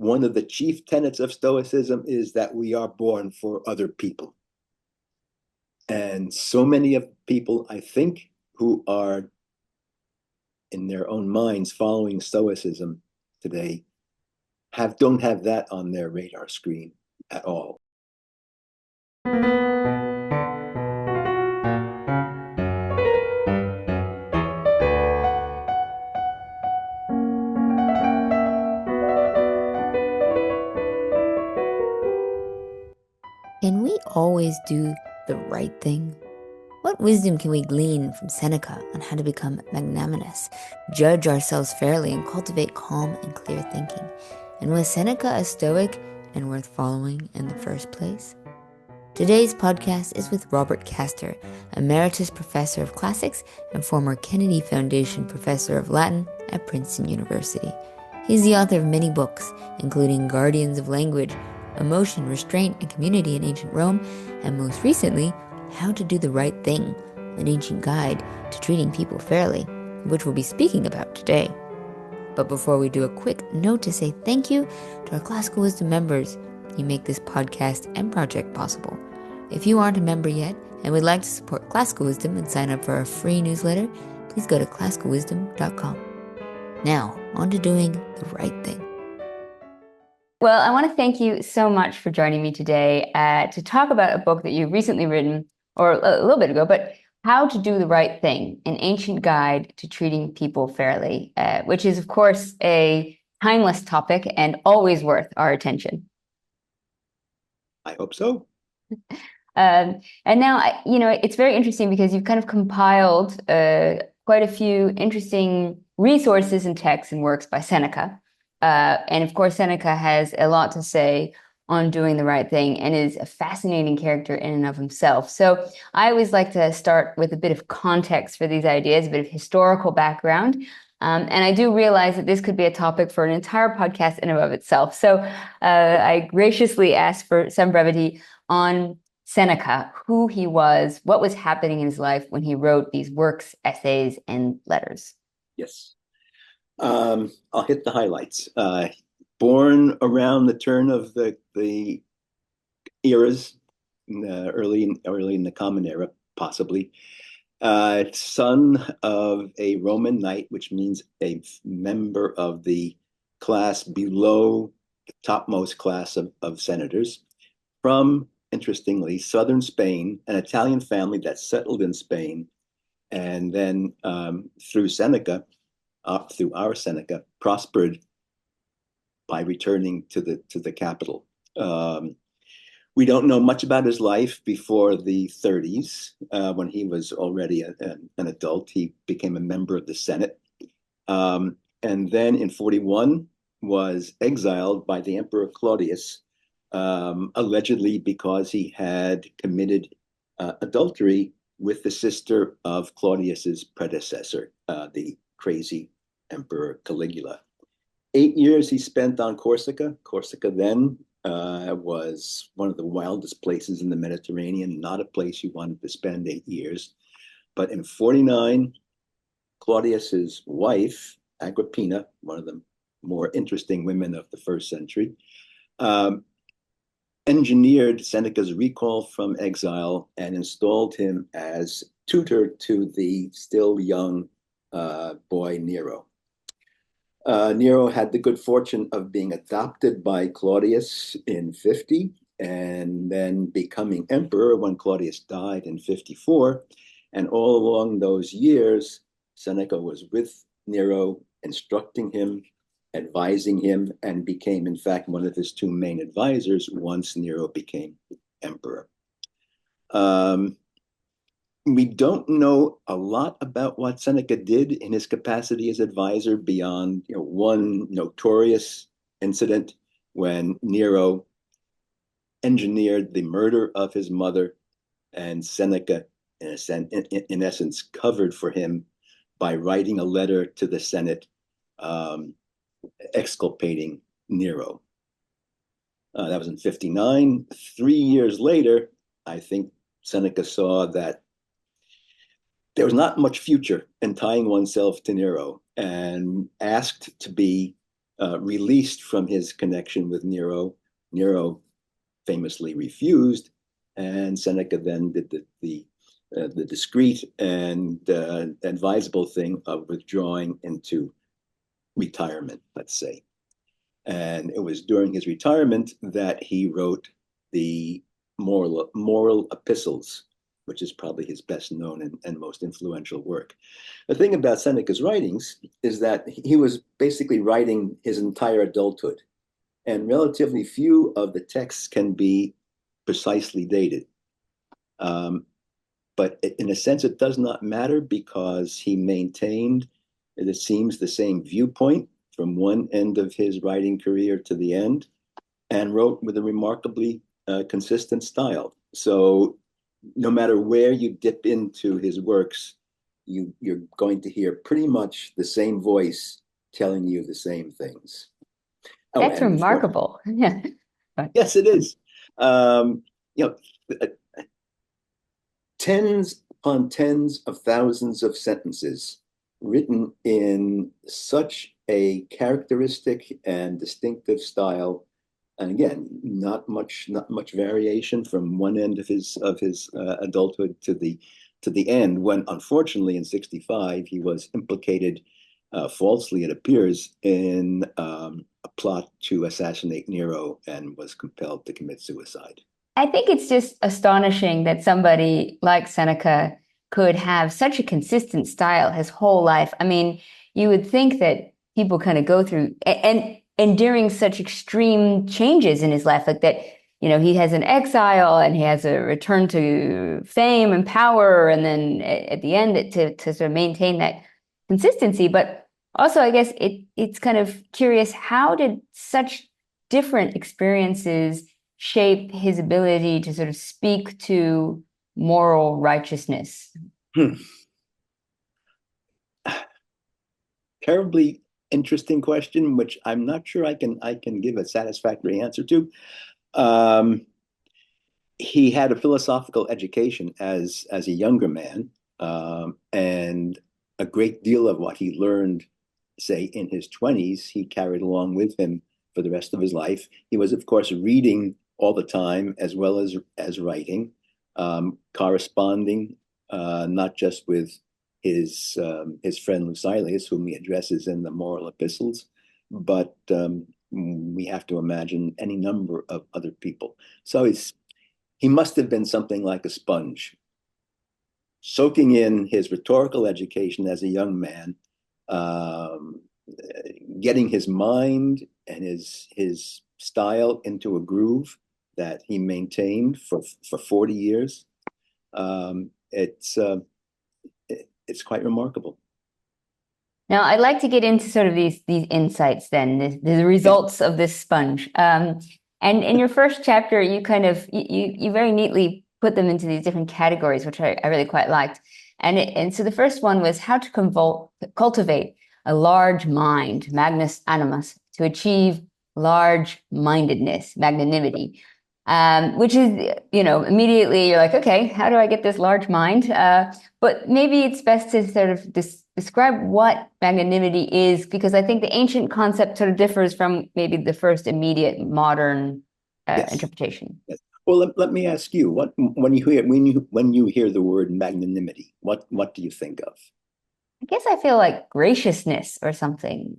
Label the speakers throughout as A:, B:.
A: one of the chief tenets of Stoicism is that we are born for other people. And so many of people, I think, who are in their own minds following Stoicism today don't have that on their radar screen at all.
B: Can we always do the right thing? What wisdom can we glean from Seneca on how to become magnanimous, judge ourselves fairly, and cultivate calm and clear thinking? And was Seneca a Stoic and worth following in the first place? Today's podcast is with Robert Kaster, Emeritus Professor of Classics and former Kennedy Foundation Professor of Latin at Princeton University. He's the author of many books, including Guardians of Language, Emotion, Restraint, and Community in Ancient Rome, and most recently, How to Do the Right Thing, an ancient guide to treating people fairly, which we'll be speaking about today. But before we do, a quick note to say thank you to our Classical Wisdom members. You make this podcast and project possible. If you aren't a member yet and would like to support Classical Wisdom and sign up for our free newsletter, please go to classicalwisdom.com. Now, on to doing the right thing. Well, I want to thank you so much for joining me today to talk about a book that you've recently written, or a little bit ago, but How to Do the Right Thing, an ancient guide to treating people fairly, which is, of course, a timeless topic and always worth our attention.
A: I hope so.
B: And now, it's very interesting because you've kind of compiled quite a few interesting resources and texts and works by Seneca. And of course, Seneca has a lot to say on doing the right thing and is a fascinating character in and of himself. So I always like to start with a bit of context for these ideas, a bit of historical background. And I do realize that this could be a topic for an entire podcast in and of itself. So I graciously ask for some brevity on Seneca, who he was, what was happening in his life when he wrote these works, essays, and letters.
A: Yes. I'll hit the highlights. Born around the turn of the eras, early in the Common Era, possibly. Son of a Roman knight, which means a member of the class below the topmost class of senators, from, interestingly, southern Spain, an Italian family that settled in Spain, and then through our Seneca, prospered by returning to the capital. We don't know much about his life before the 30s, when he was already an adult. He became a member of the Senate. And then in 41 was exiled by the Emperor Claudius, allegedly because he had committed adultery with the sister of Claudius's predecessor, the crazy Emperor Caligula. 8 years he spent on Corsica. Corsica then was one of the wildest places in the Mediterranean, not a place you wanted to spend 8 years. But in 49, Claudius's wife, Agrippina, one of the more interesting women of the first century, engineered Seneca's recall from exile and installed him as tutor to the still young boy Nero. Nero had the good fortune of being adopted by Claudius in 50 and then becoming emperor when Claudius died in 54. And all along those years, Seneca was with Nero, instructing him, advising him, and became, in fact, one of his two main advisors once Nero became emperor. We don't know a lot about what Seneca did in his capacity as advisor beyond one notorious incident when Nero engineered the murder of his mother, and Seneca, in essence, covered for him by writing a letter to the Senate exculpating Nero. That was in 59. 3 years later, I think Seneca saw that there was not much future in tying oneself to Nero and asked to be released from his connection with Nero. Nero famously refused, and Seneca then did the discreet and advisable thing of withdrawing into retirement, let's say. And it was during his retirement that he wrote the moral epistles, which is probably his best known and most influential work. The thing about Seneca's writings is that he was basically writing his entire adulthood, and relatively few of the texts can be precisely dated. But in a sense, it does not matter because he maintained, it seems, the same viewpoint from one end of his writing career to the end, and wrote with a remarkably consistent style. So no matter where you dip into his works, you're going to hear pretty much the same voice telling you the same things. Oh,
B: That's
A: and of course,
B: remarkable. Yeah.
A: yes, it is. You know, tens upon tens of thousands of sentences written in such a characteristic and distinctive style. And again, not much variation from one end of his adulthood to the end. When unfortunately in '65 he was implicated, falsely it appears, in a plot to assassinate Nero and was compelled to commit suicide.
B: I think it's just astonishing that somebody like Seneca could have such a consistent style his whole life. I mean, you would think that people kind of go through and during such extreme changes in his life, like that, he has an exile and he has a return to fame and power, and then at the end to sort of maintain that consistency. But also, I guess it's kind of curious, how did such different experiences shape his ability to sort of speak to moral righteousness?
A: Hmm. Terribly interesting question, which I'm not sure I can give a satisfactory answer to. Um, he had a philosophical education as a younger man, and a great deal of what he learned, say in his 20s, he carried along with him for the rest of his life. He was, of course, reading all the time as well as writing, corresponding not just with his friend Lucilius, whom he addresses in the moral epistles, but we have to imagine any number of other people. So he must have been something like a sponge, soaking in his rhetorical education as a young man, um, getting his mind and his style into a groove that he maintained for 40 years. It's quite remarkable.
B: Now, I'd like to get into sort of these insights then, the
A: Yeah.
B: results of this sponge. And in your first chapter, you kind of you very neatly put them into these different categories, which I really quite liked. And so the first one was how to cultivate a large mind, magnus animus, to achieve large mindedness, magnanimity. Which is, immediately you're like, okay, how do I get this large mind? But maybe it's best to sort of describe what magnanimity is, because I think the ancient concept sort of differs from maybe the first immediate modern
A: Yes.
B: interpretation.
A: Yes. Well, let me ask you, what when you hear the word magnanimity, what do you think of?
B: I guess I feel like graciousness or something.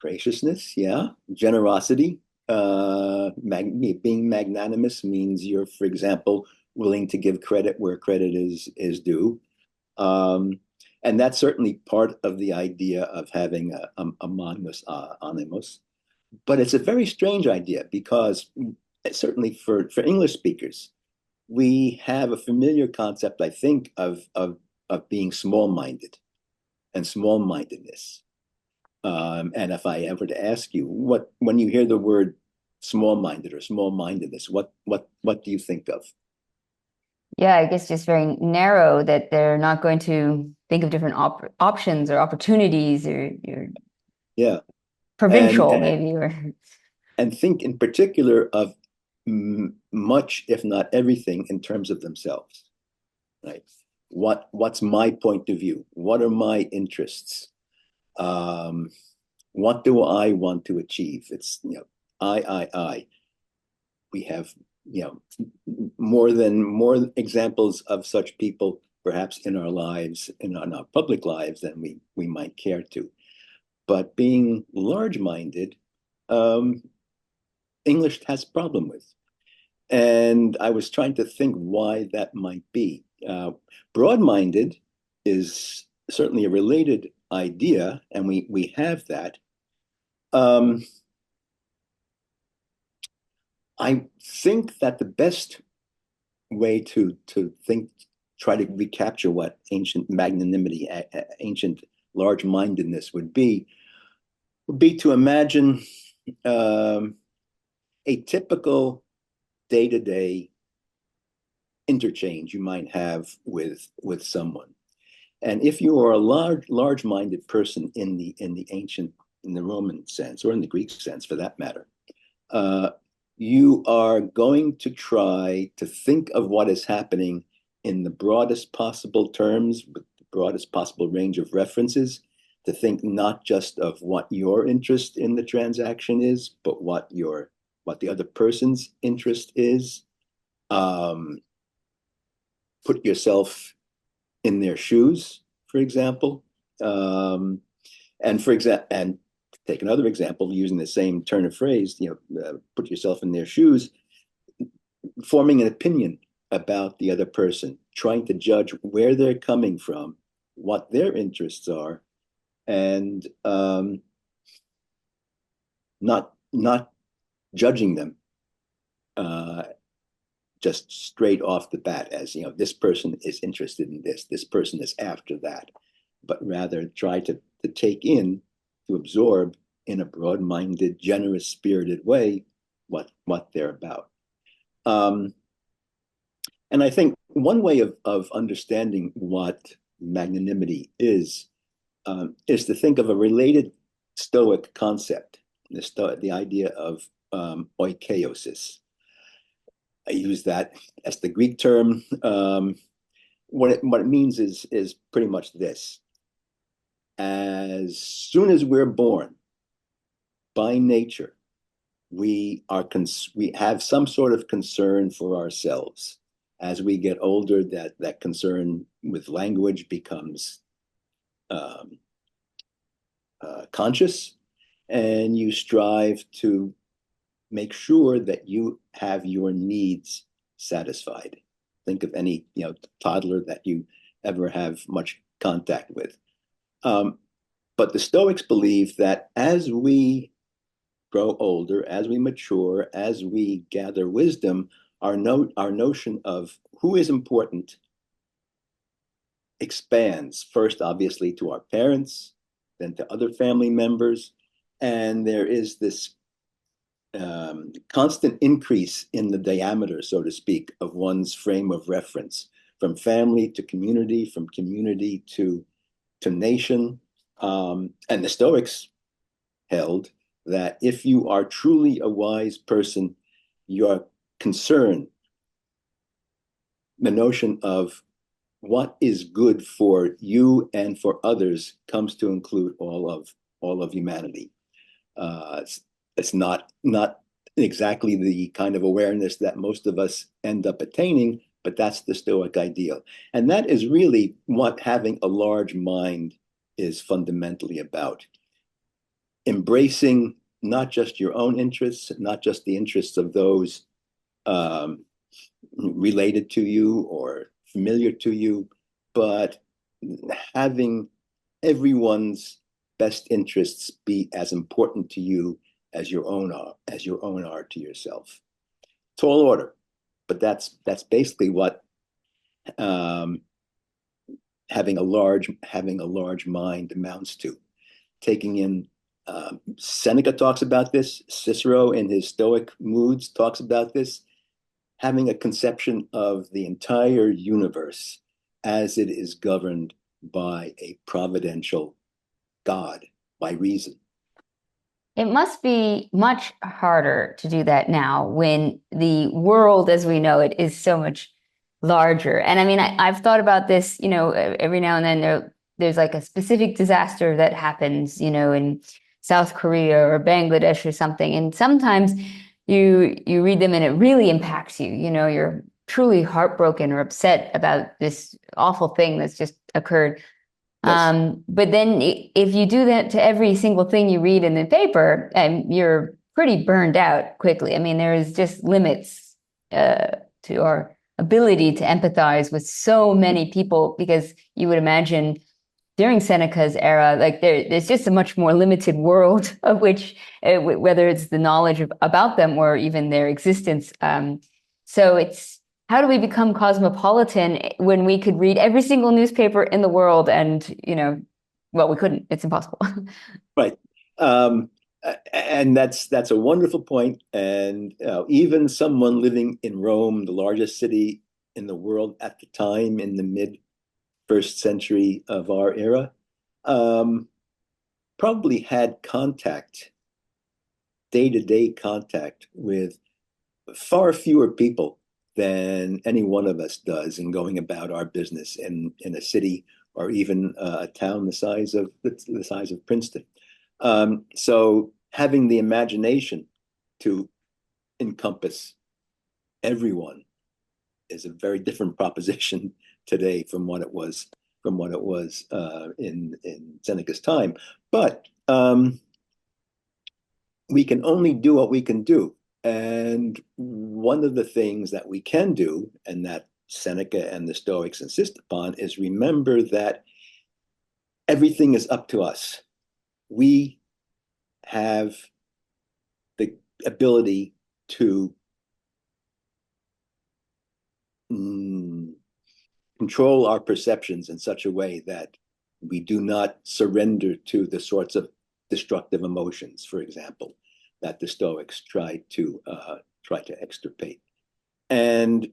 A: Graciousness, yeah. Generosity. Being magnanimous means you're, for example, willing to give credit where credit is due. Um, and that's certainly part of the idea of having a magnus animus. But it's a very strange idea because certainly for English speakers, we have a familiar concept, I think, of being small-minded and small-mindedness. And if I ever to ask you, when you hear the word small-minded or small-mindedness, what do you think of?
B: Yeah, I guess just very narrow, that they're not going to think of different options or opportunities, or
A: Yeah, and
B: provincial maybe, or
A: and think in particular of much, if not everything, in terms of themselves. Right? What's my point of view? What are my interests? Um, What do I want to achieve? It's, I. We have, more examples of such people perhaps in our lives and on our public lives than we might care to. But being large-minded, um, English has a problem with. And I was trying to think why that might be. Broad-minded is certainly a related idea, and we have that. Um, I think that the best way to think, try to recapture what ancient magnanimity, ancient large-mindedness would be to imagine um, a typical day-to-day interchange you might have with someone. And if you are a large-minded person in the Roman sense, or in the Greek sense for that matter, uh, you are going to try to think of what is happening in the broadest possible terms, with the broadest possible range of references, to think not just of what your interest in the transaction is, but what the other person's interest is. Um, Put yourself in their shoes, for example. Um, and take another example using the same turn of phrase, put yourself in their shoes, forming an opinion about the other person, trying to judge where they're coming from, what their interests are, and not judging them uh, just straight off the bat as, this person is interested in this person is after that, but rather try to take in, to absorb in a broad-minded, generous spirited way what they're about. Um, and I think one way of understanding what magnanimity is to think of a related Stoic concept, the idea of oikeiosis. I use that as the Greek term. What it means is pretty much this: as soon as we're born, by nature, we have some sort of concern for ourselves. As we get older, that concern with language becomes um, conscious, and you strive to make sure that you have your needs satisfied. Think of any toddler that you ever have much contact with. Um, but the Stoics believe that as we grow older, as we mature, as we gather wisdom, our notion of who is important expands, first, obviously, to our parents, then to other family members. And there is this constant increase in the diameter, so to speak, of one's frame of reference, from family to community, from community to nation. And the Stoics held that if you are truly a wise person, your concern, the notion of what is good for you and for others, comes to include all of humanity. It's not exactly the kind of awareness that most of us end up attaining, but that's the Stoic ideal. And that is really what having a large mind is fundamentally about. Embracing not just your own interests, not just the interests of those um, related to you or familiar to you, but having everyone's best interests be as important to you as your own are to yourself. Tall order, but that's basically what um, having a large mind amounts to. Taking in Seneca talks about this. Cicero, in his Stoic Moods, talks about this. Having a conception of the entire universe as it is governed by a providential God, by reason.
B: It must be much harder to do that now when the world as we know it is so much larger. And I mean, I've thought about this, every now and then there's like a specific disaster that happens, and South Korea or Bangladesh or something. And sometimes you read them and it really impacts you. You know, you're truly heartbroken or upset about this awful thing that's just occurred.
A: Yes.
B: But then if you do that to every single thing you read in the paper, you're pretty burned out quickly. I mean, there is just limits to our ability to empathize with so many people, because you would imagine during Seneca's era, like there's just a much more limited world of which, whether it's the knowledge about them or even their existence. So it's, how do we become cosmopolitan when we could read every single newspaper in the world? And, well, we couldn't. It's impossible.
A: Right. Um, and that's a wonderful point. And even someone living in Rome, the largest city in the world at the time, in the mid first century of our era, um, probably had contact, day-to-day contact with far fewer people than any one of us does in going about our business in a city or even a town the size of Princeton. So having the imagination to encompass everyone is a very different proposition today from what it was in Seneca's time. But we can only do what we can do. And one of the things that we can do, and that Seneca and the Stoics insist upon, is remember that everything is up to us. We have the ability to control our perceptions in such a way that we do not surrender to the sorts of destructive emotions, for example, that the Stoics try to extirpate. And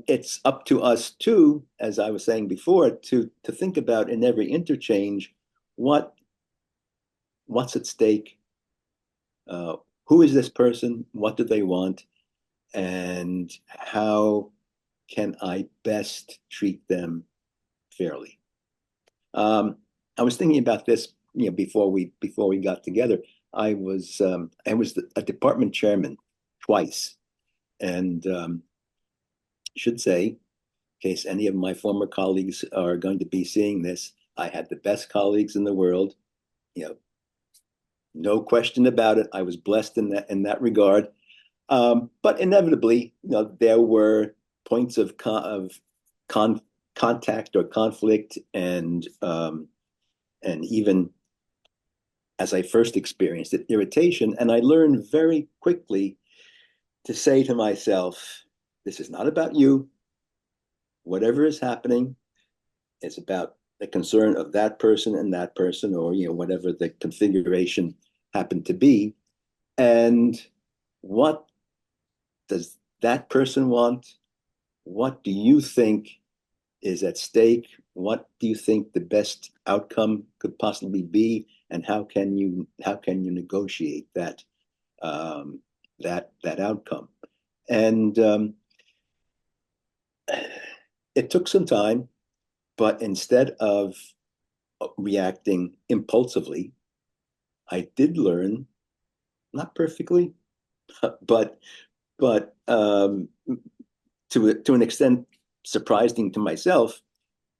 A: it's up to us too, as I was saying before, to think about in every interchange what's at stake, who is this person, what do they want, and how can I best treat them fairly. I was thinking about this, before we got together. I was a department chairman twice, and should say, in case any of my former colleagues are going to be seeing this, I had the best colleagues in the world. You know, no question about it. I was blessed in that regard. But inevitably, there were points of contact or conflict, and even as I first experienced it, irritation. And I learned very quickly to say to myself, "This is not about you. Whatever is happening is about the concern of that person and that person, or whatever the configuration happened to be. And what does that person want? What do you think is at stake? What do you think the best outcome could possibly be? And how can you negotiate that outcome?" And it took some time, but instead of reacting impulsively, I did learn, not perfectly, but to an extent surprising to myself,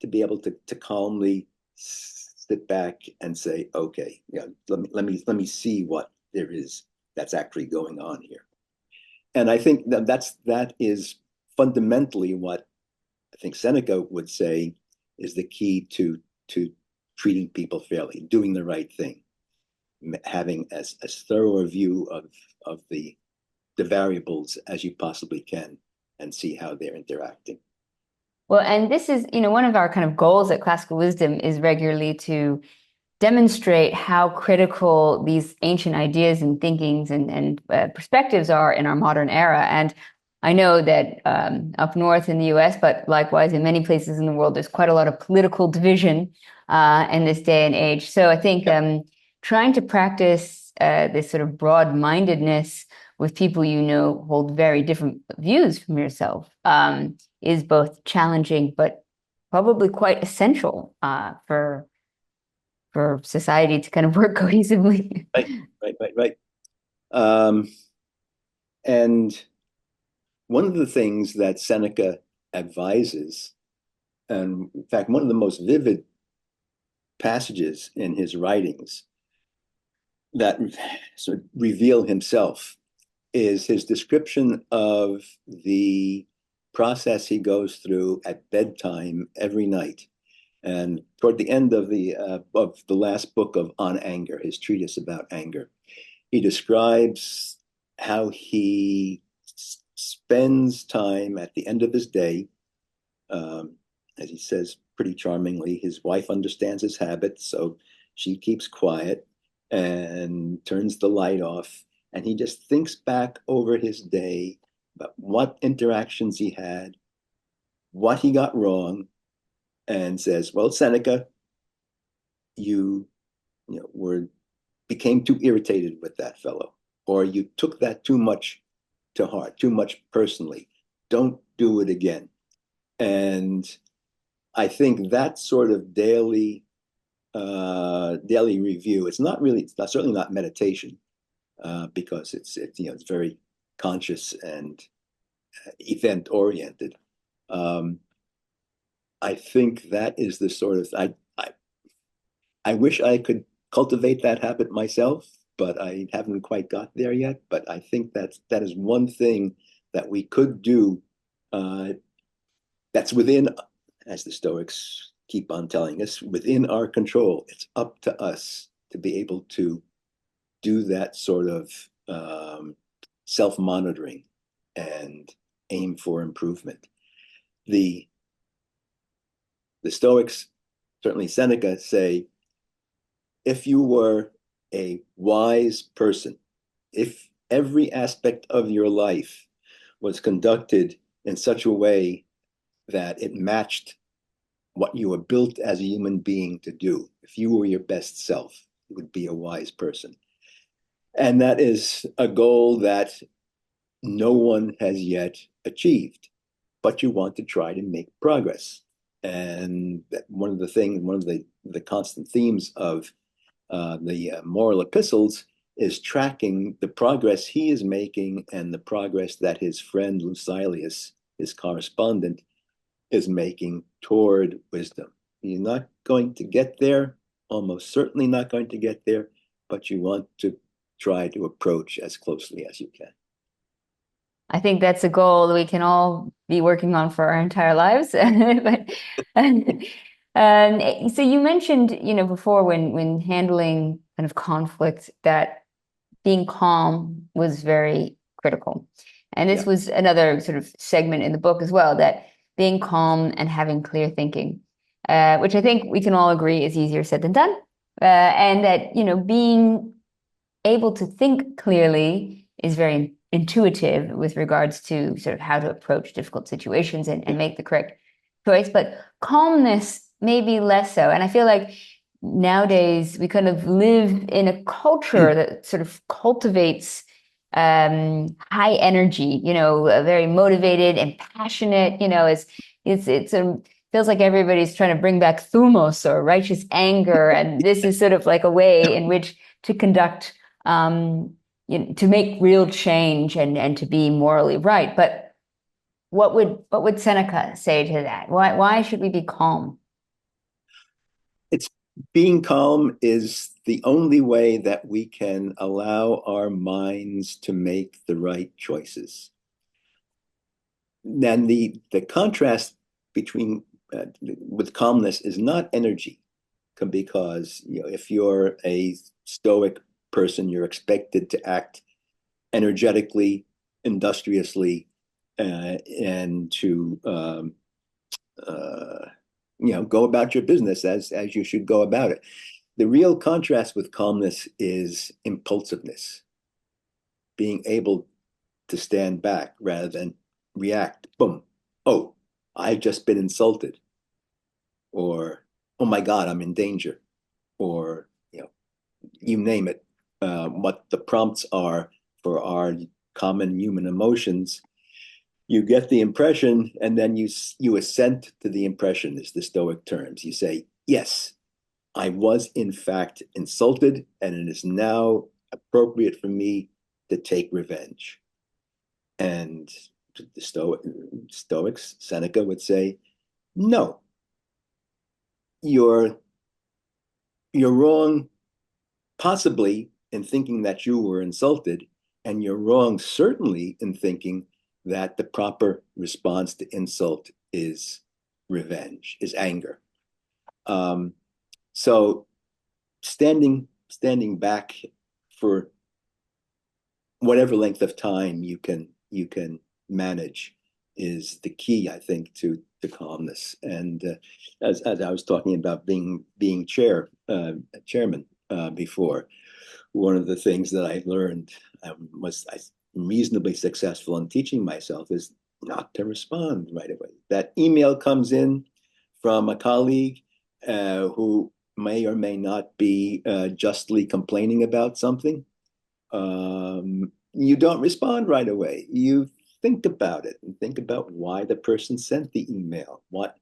A: to be able to calmly sit back and say, "Okay, let me see what there is that's actually going on here." And I think that is fundamentally what I think Seneca would say is the key to treating people fairly, doing the right thing, having as thorough a view of the variables as you possibly can, and see how they're interacting.
B: Well, and this is, one of our kind of goals at Classical Wisdom is regularly to demonstrate how critical these ancient ideas and thinkings and perspectives are in our modern era. And I know that up north in the US, but likewise in many places in the world, there's quite a lot of political division in this day and age. So I think trying to practice this sort of broad-mindedness with people hold very different views from yourself is both challenging, but probably quite essential for for society to kind of work cohesively.
A: Right, right. Um, and one of the things that Seneca advises, and in fact, one of the most vivid passages in his writings that sort of reveal himself, is his description of the process he goes through at bedtime every night. And toward the end of the last book of On Anger, his treatise about anger, he describes how he spends time at the end of his day. As he says pretty charmingly, his wife understands his habits, so she keeps quiet and turns the light off. And he just thinks back over his day about what interactions he had, what he got wrong, and says, "Well, Seneca, you, were became too irritated with that fellow, or you took that too much to heart, too much personally. Don't do it again." And I think that sort of daily review. It's not certainly not meditation, because it's very conscious and event oriented. Um, I think that is the sort of I wish I could cultivate that habit myself, but I haven't quite got there yet. But I think that is one thing that we could do, uh, that's within, as the Stoics keep on telling us, within our control. It's up to us to be able to do that sort of self-monitoring and aim for improvement. The the Stoics, certainly Seneca, say if you were a wise person, if every aspect of your life was conducted in such a way that it matched what you were built as a human being to do, if you were your best self, you would be a wise person. And that is a goal that no one has yet achieved, but you want to try to make progress. And one of the constant themes of the moral epistles is tracking the progress he is making and the progress that his friend Lucilius, his correspondent, is making toward wisdom. You're not going to get there, almost certainly not going to get there, but you want to try to approach as closely as you can.
B: I think that's a goal that we can all be working on for our entire lives. But so you mentioned, before when handling kind of conflict, that being calm was very critical. And this
A: Yeah.
B: was another sort of segment in the book as well, that being calm and having clear thinking, which I think we can all agree is easier said than done. And that, being able to think clearly is very intuitive with regards to sort of how to approach difficult situations and make the correct choice. But calmness maybe less so. And I feel like nowadays we kind of live in a culture that sort of cultivates high energy, very motivated and passionate, it's feels like everybody's trying to bring back thumos or righteous anger. And this is sort of like a way in which to conduct um, to make real change and to be morally right. But what would Seneca say to that? Why should we be calm?
A: It's being calm is the only way that we can allow our minds to make the right choices. Then the contrast between with calmness is not energy, because if you're a stoic person, you're expected to act energetically, industriously, and to uh, go about your business as you should go about it. The real contrast with calmness is impulsiveness, being able to stand back rather than react. Boom. Oh, I've just been insulted. Or, oh my God, I'm in danger. Or, you name it. What the prompts are for our common human emotions, you get the impression, and then you assent to the impression, is the Stoic terms. You say, yes, I was in fact insulted, and it is now appropriate for me to take revenge. And the Stoics, Seneca would say, no, you're you're wrong, possibly in thinking that you were insulted, and you're wrong certainly in thinking that the proper response to insult is revenge, is anger. Um, so standing back for whatever length of time you can manage is the key, I think, to calmness. And as I was talking about being chairman before, one of the things that I learned was I reasonably successful in teaching myself is not to respond right away. That email comes in from a colleague who may or may not be justly complaining about something. You don't respond right away. You think about it and think about why the person sent the email, what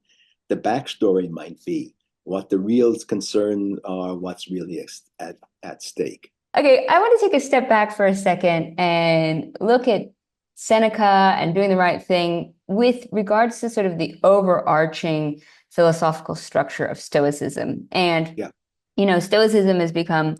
A: the backstory might be, what the real concerns are, what's really at stake.
B: Okay, I want to take a step back for a second and look at Seneca and doing the right thing with regards to sort of the overarching philosophical structure of Stoicism. And,
A: Yeah,
B: Stoicism has become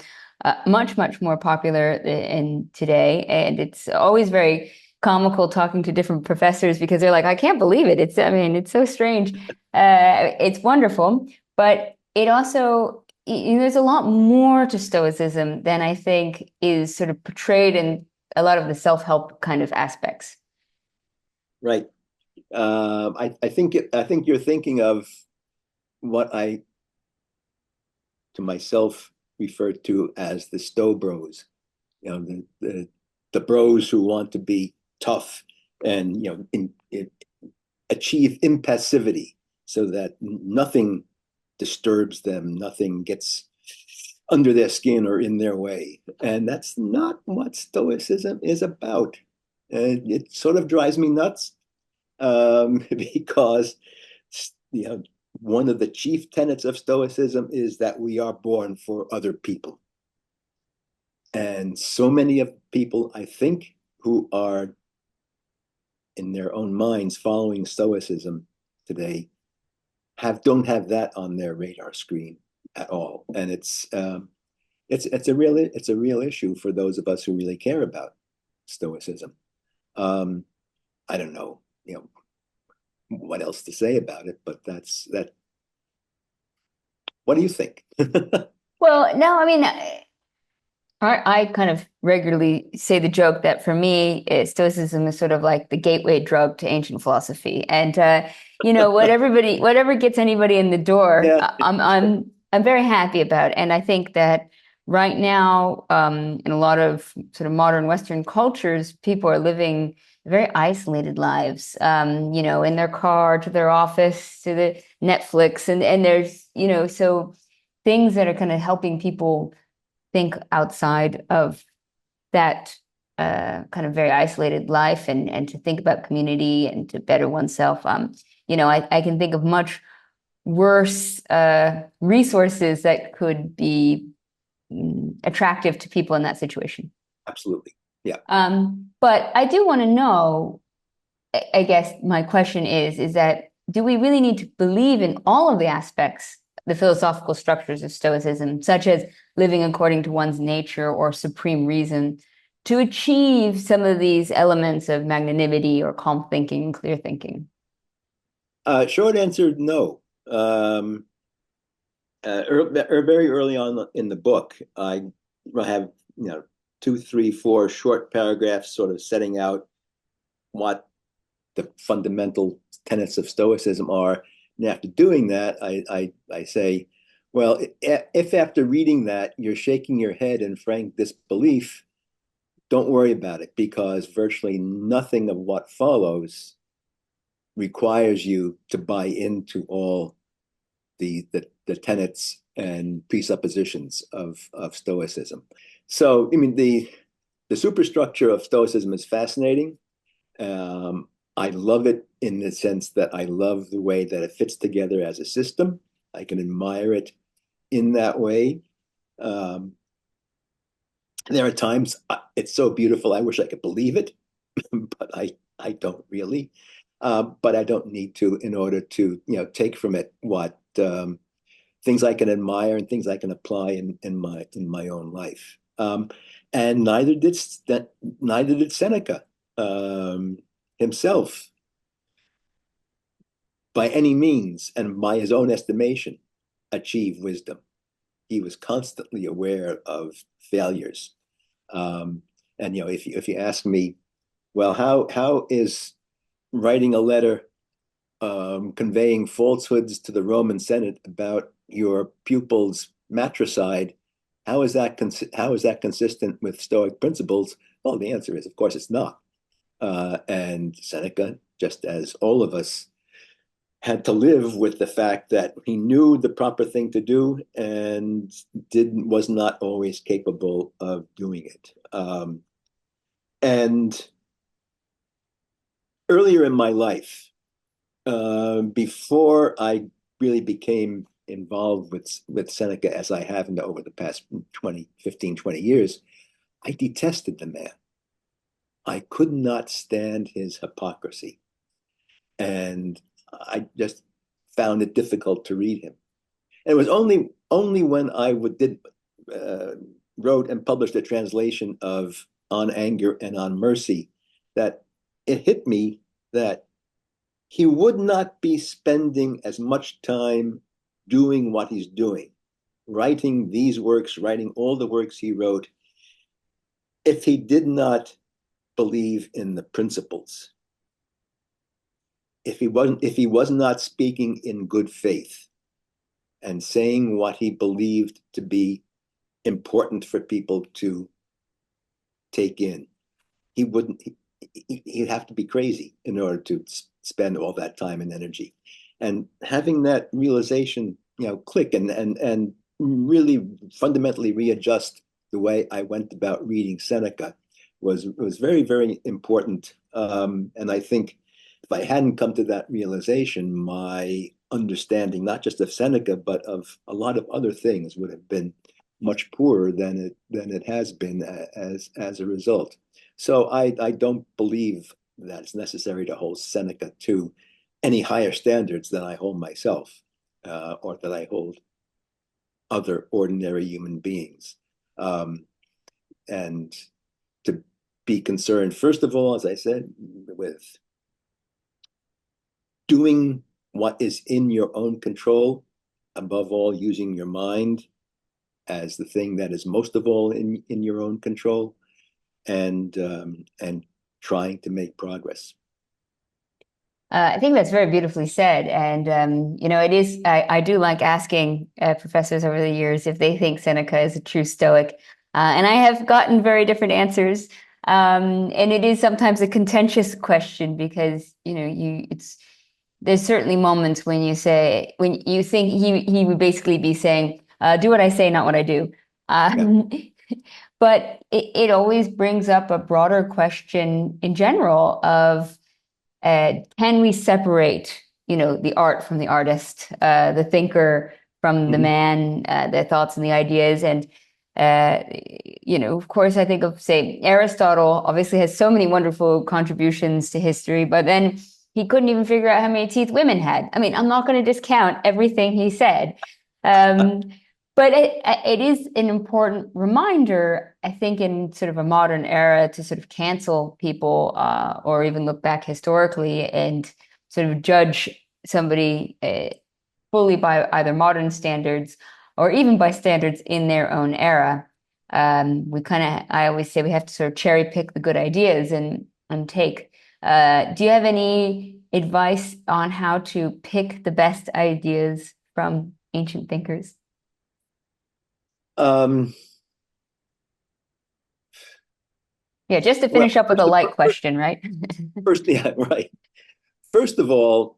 B: much, much more popular in today. And it's always very comical talking to different professors because they're like, I can't believe it. It's so strange. It's wonderful, but it also there's a lot more to Stoicism than I think is sort of portrayed in a lot of the self-help kind of aspects.
A: right. I think you're thinking of what I to myself referred to as the Stow Bros. The bros who want to be tough and achieve impassivity so that nothing disturbs them, nothing gets under their skin or in their way. And that's not what Stoicism is about. And it sort of drives me nuts because you know one of the chief tenets of Stoicism is that we are born for other people. And so many of people, I think, who are in their own minds following Stoicism today don't have that on their radar screen at all. And it's a real issue for those of us who really care about Stoicism. Um, I don't know, what else to say about it, but that's that. What do you think?
B: Well, no, I kind of regularly say the joke that for me, Stoicism is sort of like the gateway drug to ancient philosophy, and whatever gets anybody in the door,
A: Yeah,
B: I'm very happy about. And I think that right now, in a lot of sort of modern Western cultures, people are living very isolated lives, in their car, to their office, to the Netflix, and there's, so things that are kind of helping people think outside of that kind of very isolated life and to think about community and to better oneself. I can think of much worse resources that could be attractive to people in that situation.
A: absolutely. Yeah.
B: But I do want to know, I guess my question is that do we really need to believe in all of the aspects, the philosophical structures of Stoicism, such as living according to one's nature or supreme reason, to achieve some of these elements of magnanimity or calm thinking and clear thinking?
A: Short answer, no. Very early on in the book, I have two, three, four short paragraphs, sort of setting out what the fundamental tenets of Stoicism are. And after doing that, I say, well, if after reading that you're shaking your head in frank disbelief, don't worry about it, because virtually nothing of what follows requires you to buy into all the tenets and presuppositions of Stoicism. So, I mean, the superstructure of Stoicism is fascinating. I love it in the sense that I love the way that it fits together as a system. I can admire it in that way. Um, there are times it's so beautiful, I wish I could believe it, but I don't really. But I don't need to in order to take from it what things I can admire and things I can apply in my own life. And neither did Seneca himself by any means, and by his own estimation, achieve wisdom. He was constantly aware of failures. Um, and if you ask me, well, how is writing a letter conveying falsehoods to the Roman Senate about your pupil's matricide, how is that consistent with Stoic principles? Well, the answer is, of course, it's not. And Seneca, just as all of us, had to live with the fact that he knew the proper thing to do and was not always capable of doing it. And earlier in my life, before I really became involved with Seneca as I have over the past 20 years, I detested the man. I could not stand his hypocrisy. And I just found it difficult to read him. And it was only when I uh, wrote and published a translation of On Anger and on Mercy that it hit me that he would not be spending as much time doing what he's doing, writing these works, writing all the works he wrote, if he did not believe in the principles, if he was not speaking in good faith and saying what he believed to be important for people to take in, he wouldn't. He'd have to be crazy in order to spend all that time and energy. And having that realization, click and really fundamentally readjust the way I went about reading Seneca was very, very important. And I think if I hadn't come to that realization, my understanding, not just of Seneca, but of a lot of other things, would have been much poorer than it has been as a result. So I don't believe that it's necessary to hold Seneca to any higher standards than I hold myself, or that I hold other ordinary human beings. Um, and to be concerned, first of all, as I said, with doing what is in your own control, above all, using your mind as the thing that is most of all in your own control, and trying to make progress.
B: I think that's very beautifully said. And, it is, I do like asking professors over the years if they think Seneca is a true Stoic. And I have gotten very different answers. And it is sometimes a contentious question because, there's certainly moments when you think he would basically be saying, do what I say, not what I do.
A: Yeah.
B: But it always brings up a broader question in general of, can we separate, the art from the artist, the thinker from the
A: Mm-hmm.
B: man, their thoughts and the ideas? And, of course, I think of, say, Aristotle obviously has so many wonderful contributions to history, but then he couldn't even figure out how many teeth women had. I mean, I'm not going to discount everything he said. Um, but it is an important reminder, I think, in sort of a modern era to sort of cancel people, or even look back historically and sort of judge somebody fully by either modern standards or even by standards in their own era. I always say we have to sort of cherry pick the good ideas and take. Do you have any advice on how to pick the best ideas from ancient thinkers?
A: Um,
B: Yeah, just to
A: well,
B: finish up with a light question, right?
A: yeah, right. First of all,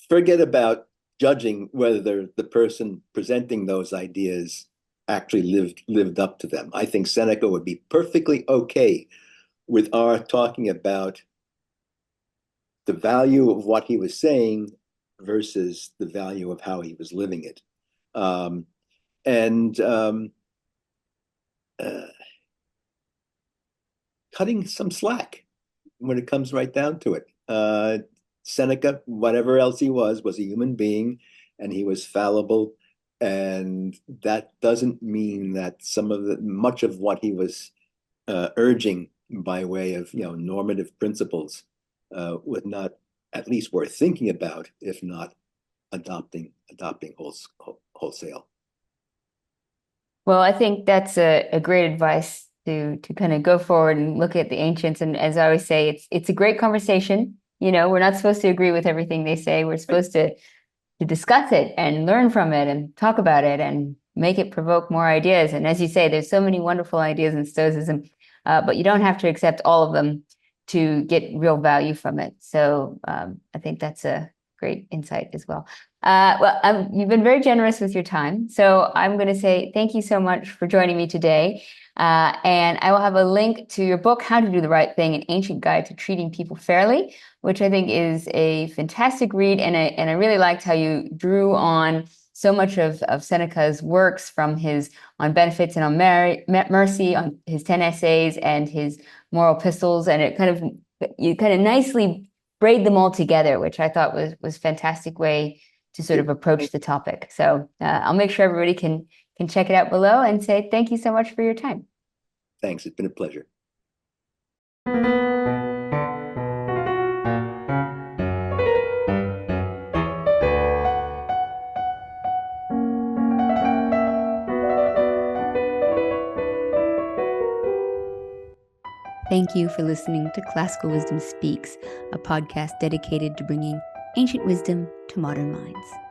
A: forget about judging whether the person presenting those ideas actually lived up to them. I think Seneca would be perfectly okay with our talking about the value of what he was saying versus the value of how he was living it. Um, and uh, cutting some slack when it comes right down to it. Seneca, whatever else he was a human being, and he was fallible. And that doesn't mean that much of what he was urging by way of normative principles was not at least worth thinking about, if not adopting wholesale.
B: Well, I think that's a great advice to kind of go forward and look at the ancients. And as I always say, it's a great conversation. We're not supposed to agree with everything they say. We're
A: Right.
B: supposed to discuss it and learn from it and talk about it and make it provoke more ideas. And as you say, there's so many wonderful ideas in Stoicism, but you don't have to accept all of them to get real value from it. So I think that's a great insight as well. You've been very generous with your time. So I'm going to say thank you so much for joining me today. And I will have a link to your book, How to Do the Right Thing, an Ancient Guide to Treating People Fairly, which I think is a fantastic read. And I really liked how you drew on so much of Seneca's works, from his On Benefits and on Mercy, on his 10 essays and his moral epistles. And you kind of nicely braid them all together, which I thought was a fantastic way to sort of approach the topic. So I'll make sure everybody can check it out below and say thank you so much for your time.
A: Thanks. It's been a pleasure.
B: Thank you for listening to Classical Wisdom Speaks, a podcast dedicated to bringing ancient wisdom to modern minds.